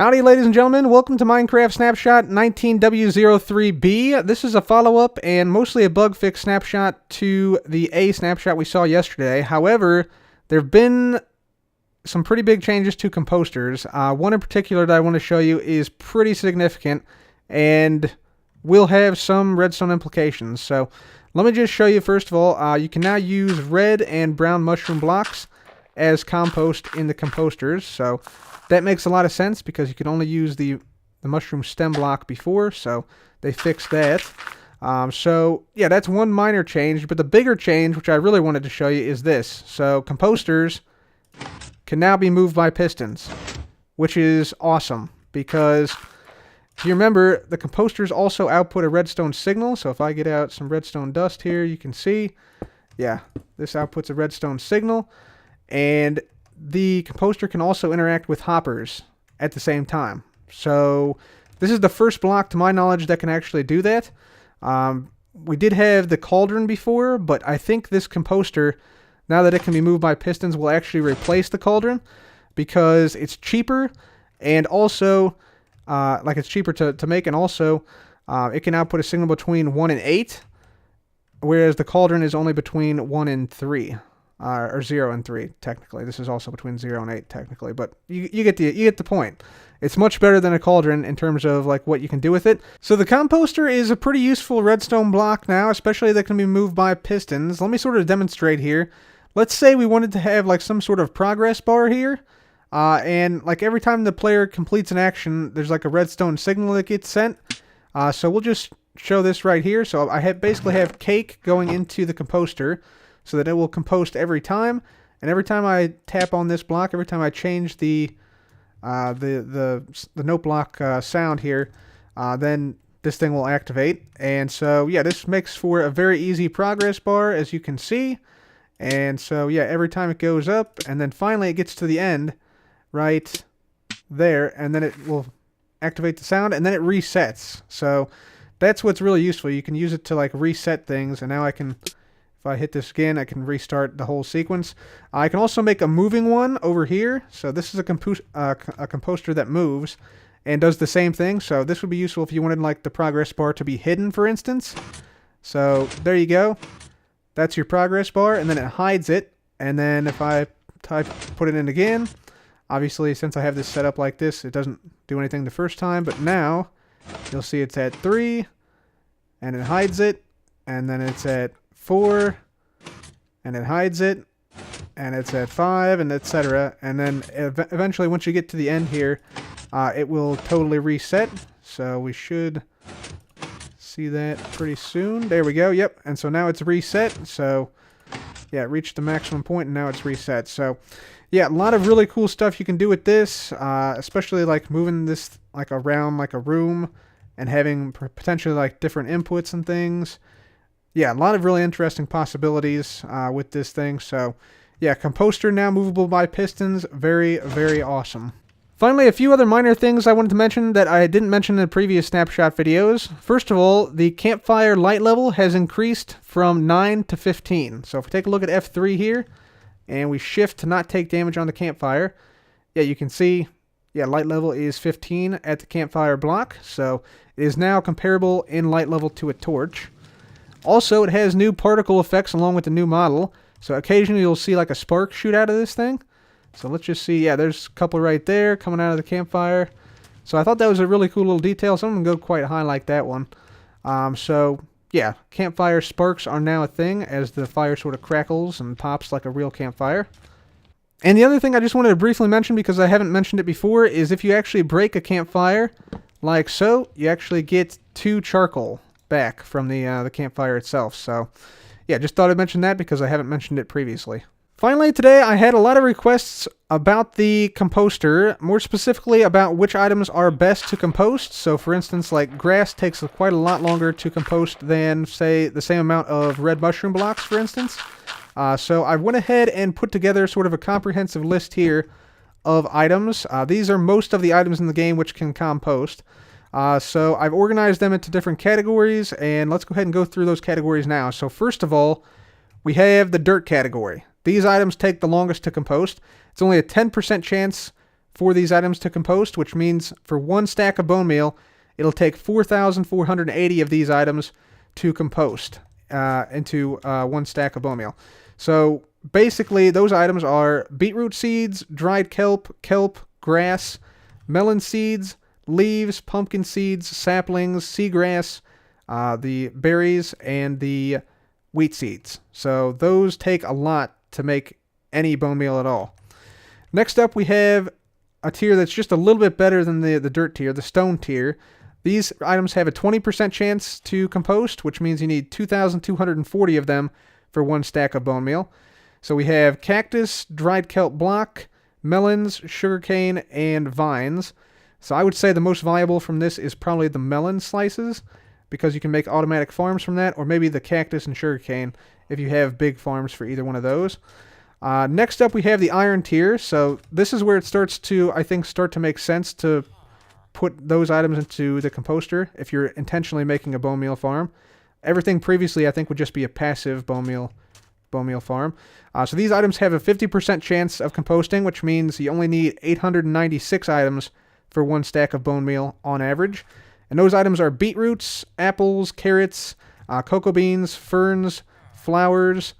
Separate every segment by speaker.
Speaker 1: Howdy, ladies and gentlemen. Welcome to Minecraft Snapshot 19w03b. This is a follow-up and mostly a bug fix snapshot to the A snapshot we saw yesterday. However, there have been some pretty big changes to composters. One in particular that I want to show you is pretty significant and will have some redstone implications. So let me just show you first of all, you can now use red and brown mushroom blocks as compost in the composters. So that makes a lot of sense because you could only use the mushroom stem block before, so they fixed that. So yeah, that's one minor change, but the bigger change, which I really wanted to show you, is this. So composters can now be moved by pistons, which is awesome because if you remember, the composters also output a redstone signal. So if I get out some redstone dust here, you can see, yeah, this outputs a redstone signal, and the composter can also interact with hoppers at the same time. So this is the first block to my knowledge that can actually do that. We did have the cauldron before, but I think this composter, now that it can be moved by pistons, will actually replace the cauldron because it's cheaper, and also it's cheaper to make, and also it can output a signal between 1 and 8, whereas the cauldron is only between 1 and 3. Or 0 and 3, technically. This is also between 0 and 8, technically. But you get the point. It's much better than a cauldron in terms of like what you can do with it. So the composter is a pretty useful redstone block now, especially that can be moved by pistons. Let me sort of demonstrate here. Let's say we wanted to have like some sort of progress bar here. And like every time the player completes an action, there's like a redstone signal that gets sent. So we'll just show this right here. So I basically have cake going into the composter, so that it will compost every time, and every time I tap on this block, every time I change the note block sound here, then this thing will activate. And so yeah, this makes for a very easy progress bar, as you can see. And so yeah, every time it goes up, and then finally it gets to the end right there, and then it will activate the sound, and then it resets. So that's what's really useful. You can use it to like reset things, and now I can, if I hit this again, I can restart the whole sequence. I can also make a moving one over here. So this is a composter that moves and does the same thing. So this would be useful if you wanted like the progress bar to be hidden, for instance. So there you go. That's your progress bar, and then it hides it. And then if I put it in again, obviously since I have this set up like this, it doesn't do anything the first time. But now you'll see it's at 3, and it hides it, and then it's at 4, and it hides it, and it's at 5, and etc. And then eventually, once you get to the end here, it will totally reset. So we should see that pretty soon. There we go. Yep. And so now it's reset. So yeah, it reached the maximum point, and now it's reset. So yeah, a lot of really cool stuff you can do with this, especially like moving this like around like a room and having potentially like different inputs and things. Yeah, a lot of really interesting possibilities with this thing. So yeah, composter now movable by pistons. Very, very awesome. Finally, a few other minor things I wanted to mention that I didn't mention in the previous snapshot videos. First of all, the campfire light level has increased from 9 to 15. So if we take a look at F3 here, and we shift to not take damage on the campfire, yeah, you can see, yeah, light level is 15 at the campfire block. So it is now comparable in light level to a torch. Also, it has new particle effects along with the new model. So occasionally you'll see like a spark shoot out of this thing. So let's just see. Yeah, there's a couple right there coming out of the campfire. So I thought that was a really cool little detail. Some of them go quite high like that one. So yeah, campfire sparks are now a thing as the fire sort of crackles and pops like a real campfire. And the other thing I just wanted to briefly mention, because I haven't mentioned it before, is if you actually break a campfire like so, you actually get 2 charcoal back from the campfire itself. So yeah, just thought I'd mention that because I haven't mentioned it previously. Finally, today I had a lot of requests about the composter, more specifically about which items are best to compost. So for instance, like grass takes quite a lot longer to compost than, say, the same amount of red mushroom blocks, for instance. So I went ahead and put together sort of a comprehensive list here of items. These are most of the items in the game which can compost. So I've organized them into different categories, and let's go ahead and go through those categories now. So first of all, we have the dirt category. These items take the longest to compost. It's only a 10% chance for these items to compost, which means for 1 stack of bone meal, it'll take 4,480 of these items to compost into 1 stack of bone meal. So basically, those items are beetroot seeds, dried kelp, grass, melon seeds, leaves, pumpkin seeds, saplings, seagrass, the berries, and the wheat seeds. So those take a lot to make any bone meal at all. Next up, we have a tier that's just a little bit better than the dirt tier, the stone tier. These items have a 20% chance to compost, which means you need 2,240 of them for 1 stack of bone meal. So we have cactus, dried kelp block, melons, sugarcane, and vines. So I would say the most valuable from this is probably the melon slices, because you can make automatic farms from that, or maybe the cactus and sugarcane if you have big farms for either one of those. Next up, we have the iron tier. So this is where it starts to, I think, make sense to put those items into the composter if you're intentionally making a bone meal farm. Everything previously, I think, would just be a passive bone meal farm. So these items have a 50% chance of composting, which means you only need 896 items for 1 stack of bone meal on average. And those items are beetroots, apples, carrots, cocoa beans, ferns, flowers.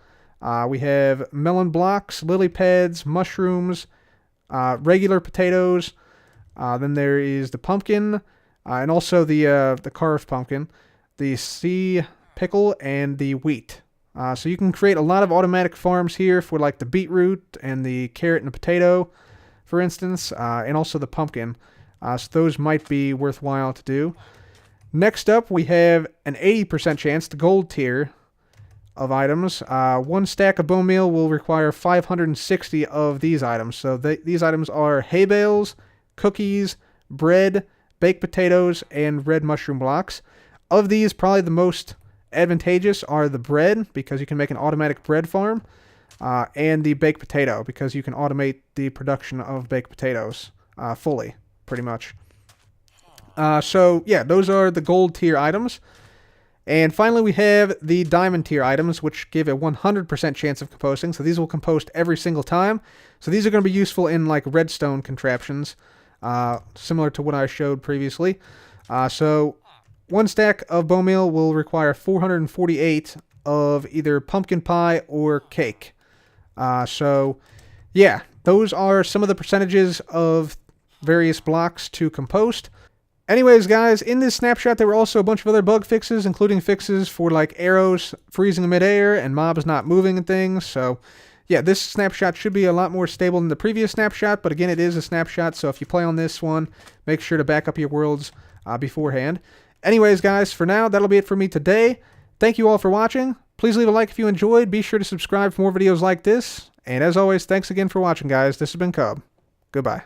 Speaker 1: We have melon blocks, lily pads, mushrooms, regular potatoes. Then there is the pumpkin, and also the carved pumpkin, the sea pickle, and the wheat. So you can create a lot of automatic farms here for like the beetroot and the carrot and the potato, for instance, and also the pumpkin. So those might be worthwhile to do. Next up, we have an 80% chance, the gold tier of items. 1 stack of bone meal will require 560 of these items. So these items are hay bales, cookies, bread, baked potatoes, and red mushroom blocks. Of these, probably the most advantageous are the bread, because you can make an automatic bread farm, and the baked potato, because you can automate the production of baked potatoes fully, pretty much. So yeah, those are the gold tier items. And finally, we have the diamond tier items, which give a 100% chance of composting. So these will compost every single time. So these are going to be useful in like redstone contraptions, similar to what I showed previously. So 1 stack of bone meal will require 448 of either pumpkin pie or cake. So yeah, those are some of the percentages of various blocks to compost. Anyways, guys, in this snapshot, there were also a bunch of other bug fixes, including fixes for like arrows freezing in midair and mobs not moving and things. So yeah, this snapshot should be a lot more stable than the previous snapshot, but again, it is a snapshot, so if you play on this one, make sure to back up your worlds beforehand. Anyways, guys, for now, that'll be it for me today. Thank you all for watching. Please leave a like if you enjoyed. Be sure to subscribe for more videos like this. And as always, thanks again for watching, guys. This has been Cub. Goodbye.